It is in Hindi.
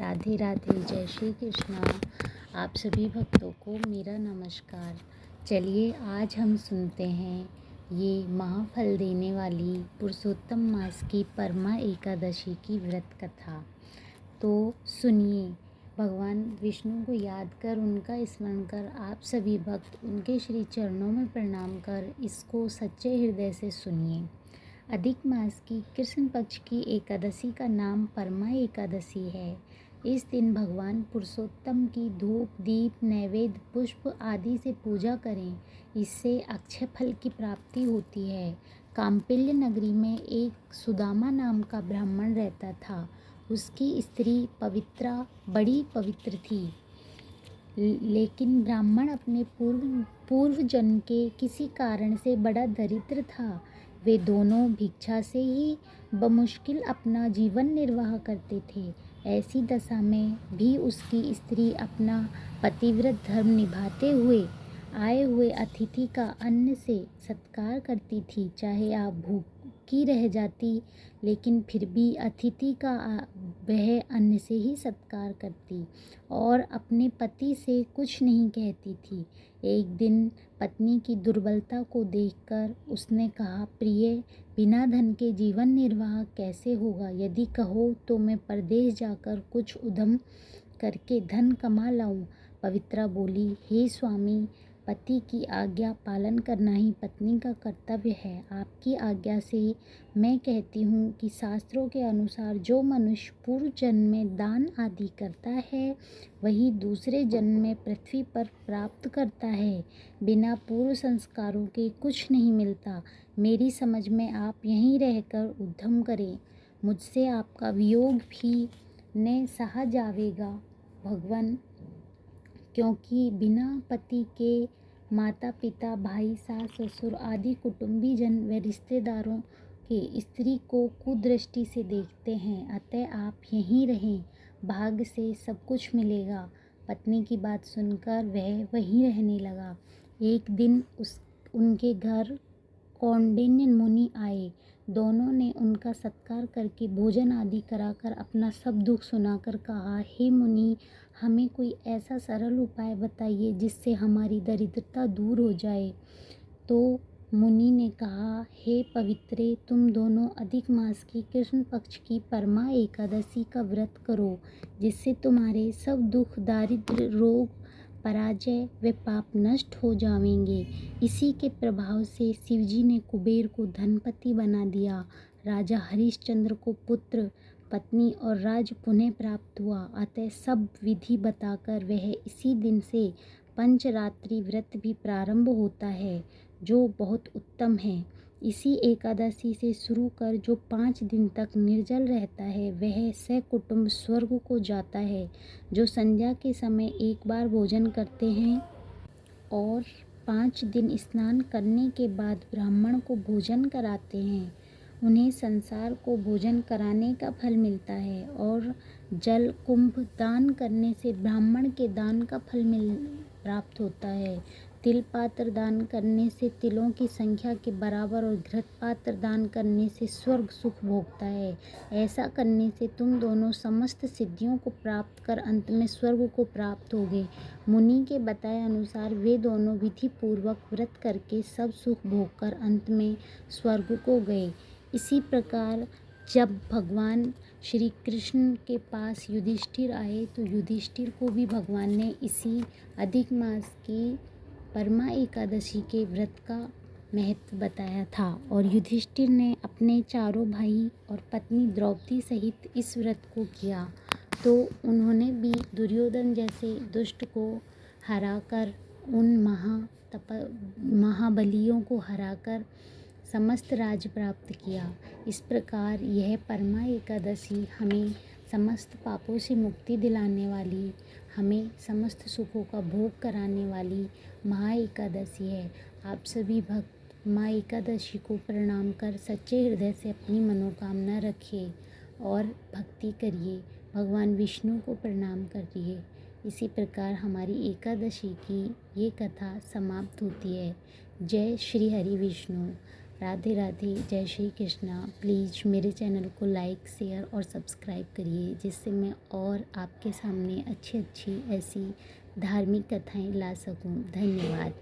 राधे राधे, जय श्री कृष्णा। आप सभी भक्तों को मेरा नमस्कार। चलिए आज हम सुनते हैं ये महाफल देने वाली पुरुषोत्तम मास की परमा एकादशी की व्रत कथा। तो सुनिए, भगवान विष्णु को याद कर, उनका स्मरण कर आप सभी भक्त उनके श्री चरणों में प्रणाम कर इसको सच्चे हृदय से सुनिए। अधिक मास की कृष्ण पक्ष की एकादशी का नाम परमा एकादशी है। इस दिन भगवान पुरुषोत्तम की धूप दीप नैवेद्य पुष्प आदि से पूजा करें, इससे अक्षय फल की प्राप्ति होती है। काम्पिल्य नगरी में एक सुदामा नाम का ब्राह्मण रहता था। उसकी स्त्री पवित्रा बड़ी पवित्र थी, लेकिन ब्राह्मण अपने पूर्व जन्म के किसी कारण से बड़ा दरिद्र था। वे दोनों भिक्षा से ही बमुश्किल अपना जीवन निर्वाह करते थे। ऐसी दशा में भी उसकी स्त्री अपना पतिव्रत धर्म निभाते हुए आए हुए अतिथि का अन्न से सत्कार करती थी। चाहे आप भूखी रह जाती, लेकिन फिर भी अतिथि का वह अन्न से ही सत्कार करती और अपने पति से कुछ नहीं कहती थी। एक दिन पत्नी की दुर्बलता को देखकर उसने कहा, प्रिय, बिना धन के जीवन निर्वाह कैसे होगा? यदि कहो तो मैं परदेश जाकर कुछ उद्यम करके धन कमा लाऊं। पवित्रा बोली, हे स्वामी, पति की आज्ञा पालन करना ही पत्नी का कर्तव्य है। आपकी आज्ञा से मैं कहती हूँ कि शास्त्रों के अनुसार जो मनुष्य पूर्व जन्म में दान आदि करता है, वही दूसरे जन्म में पृथ्वी पर प्राप्त करता है। बिना पूर्व संस्कारों के कुछ नहीं मिलता। मेरी समझ में आप यहीं रहकर उद्यम करें। मुझसे आपका वियोग भी न सहा जावेगा भगवान, क्योंकि बिना पति के माता पिता भाई सास ससुर आदि कुटुंबी जन व रिश्तेदारों के स्त्री को कुदृष्टि से देखते हैं। अतः आप यहीं रहें, भाग्य से सब कुछ मिलेगा। पत्नी की बात सुनकर वह वहीं रहने लगा। एक दिन उनके घर कौंडिन्य मुनि आए। दोनों ने उनका सत्कार करके भोजन आदि कराकर अपना सब दुख सुनाकर कहा, हे मुनि, हमें कोई ऐसा सरल उपाय बताइए जिससे हमारी दरिद्रता दूर हो जाए। तो मुनि ने कहा, हे पवित्रे, तुम दोनों अधिक मास की कृष्ण पक्ष की परमा एकादशी का व्रत करो, जिससे तुम्हारे सब दुख दारिद्र्य रोग पराजय व पाप नष्ट हो जाएंगे। इसी के प्रभाव से शिवजी ने कुबेर को धनपति बना दिया। राजा हरिश्चंद्र को पुत्र पत्नी और राज पुनः प्राप्त हुआ। अतः सब विधि बताकर वह इसी दिन से पंचरात्रि व्रत भी प्रारंभ होता है, जो बहुत उत्तम है। इसी एकादशी से शुरू कर जो 5 दिन तक निर्जल रहता है, वह सकुटुंब स्वर्ग को जाता है। जो संध्या के समय एक बार भोजन करते हैं और 5 दिन स्नान करने के बाद ब्राह्मण को भोजन कराते हैं, उन्हें संसार को भोजन कराने का फल मिलता है। और जल कुंभ दान करने से ब्राह्मण के दान का फल प्राप्त होता है। तिल पात्र दान करने से तिलों की संख्या के बराबर और घृत पात्र दान करने से स्वर्ग सुख भोगता है। ऐसा करने से तुम दोनों समस्त सिद्धियों को प्राप्त कर अंत में स्वर्ग को प्राप्त होगे। मुनि के बताए अनुसार वे दोनों विधि पूर्वक व्रत करके सब सुख भोगकर अंत में स्वर्ग को गए। इसी प्रकार जब भगवान श्री कृष्ण के पास युधिष्ठिर आए, तो युधिष्ठिर को भी भगवान ने इसी अधिक मास की परमा एकादशी के व्रत का महत्व बताया था। और युधिष्ठिर ने अपने चारों भाई और पत्नी द्रौपदी सहित इस व्रत को किया। तो उन्होंने भी दुर्योधन जैसे दुष्ट को हराकर, उन महाबलियों को हराकर समस्त राज्य प्राप्त किया। इस प्रकार यह परमा एकादशी हमें समस्त पापों से मुक्ति दिलाने वाली, हमें समस्त सुखों का भोग कराने वाली महा एकादशी है। आप सभी भक्त माँ एकादशी को प्रणाम कर सच्चे हृदय से अपनी मनोकामना रखिए और भक्ति करिए। भगवान विष्णु को प्रणाम करिए। इसी प्रकार हमारी एकादशी की ये कथा समाप्त होती है। जय श्री हरि विष्णु। राधे राधे, जय श्री कृष्णा। प्लीज़ मेरे चैनल को लाइक, शेयर और सब्सक्राइब करिए, जिससे मैं और आपके सामने अच्छी अच्छी ऐसी धार्मिक कथाएँ ला सकूं। धन्यवाद।